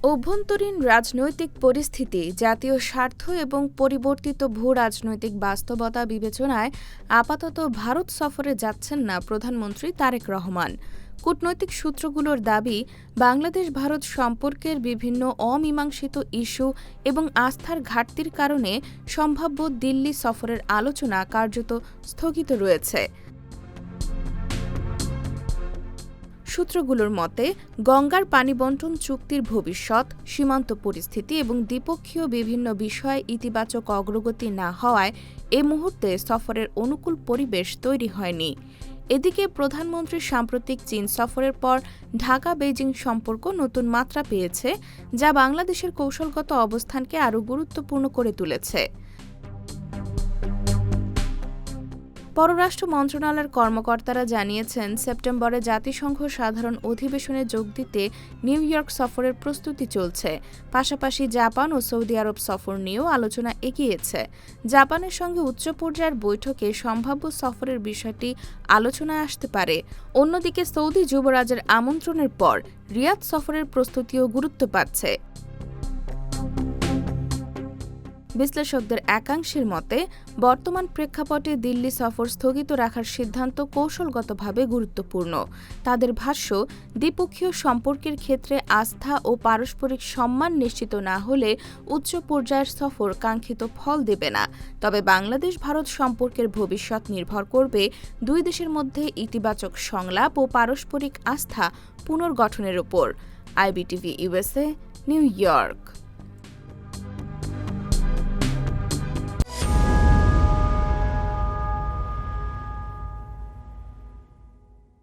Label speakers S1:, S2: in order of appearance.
S1: অভ্যন্তরীণ রাজনৈতিক পরিস্থিতি, জাতীয় স্বার্থ এবং পরিবর্তিত ভূ-রাজনৈতিক বাস্তবতা বিবেচনায় আপাতত ভারত সফরে যাচ্ছেন না প্রধানমন্ত্রী তারেক রহমান। কূটনৈতিক সূত্রগুলোর দাবি, বাংলাদেশ-ভারত সম্পর্কের বিভিন্ন অমীমাংসিত ইস্যু এবং আস্থার ঘাটতির কারণে সম্ভাব্য দিল্লি সফরের আলোচনা কার্যত স্থগিত রয়েছে। সূত্রগুলোর মতে, গঙ্গার পানি বণ্টন চুক্তির ভবিষ্যৎ, সীমান্ত পরিস্থিতি এবং দ্বিপক্ষীয় বিভিন্ন বিষয়ে ইতিবাচক অগ্রগতি না হওয়ায় এ মুহূর্তে সফরের অনুকূল পরিবেশ তৈরি হয়নি। এদিকে প্রধানমন্ত্রীর সাম্প্রতিক চীন সফরের পর ঢাকা-বেইজিং সম্পর্ক নতুন মাত্রা পেয়েছে, যা বাংলাদেশের কৌশলগত অবস্থানকে আরও গুরুত্বপূর্ণ করে তুলেছে। পররাষ্ট্র মন্ত্রণালয়ের কর্মকর্তারা জানিয়েছেন, সেপ্টেম্বরে জাতিসংঘ সাধারণ অধিবেশনে যোগ দিতে নিউ ইয়র্ক সফরের প্রস্তুতি চলছে। পাশাপাশি জাপান ও সৌদি আরব সফর নিয়েও আলোচনা এগিয়েছে। জাপানের সঙ্গে উচ্চ পর্যায়ের বৈঠকে সম্ভাব্য সফরের বিষয়টি আলোচনায় আসতে পারে। অন্যদিকে সৌদি যুবরাজের আমন্ত্রণের পর রিয়াদ সফরের প্রস্তুতিও গুরুত্ব পাচ্ছে। বিশ্লেষকদের একাংশের মতে, বর্তমান প্রেক্ষাপটে দিল্লি সফর স্থগিত রাখার সিদ্ধান্ত কৌশলগতভাবে গুরুত্বপূর্ণ। তাদের ভাষ্য, দ্বিপক্ষীয় সম্পর্কের ক্ষেত্রে আস্থা ও পারস্পরিক সম্মান নিশ্চিত না হলে উচ্চ পর্যায়ের সফর কাঙ্ক্ষিত ফল দেবে না। তবে বাংলাদেশ-ভারত সম্পর্কের ভবিষ্যৎ নির্ভর করবে দুই দেশের মধ্যে ইতিবাচক সংলাপ ও পারস্পরিক আস্থা পুনর্গঠনের ওপর। IBTV USA, new York.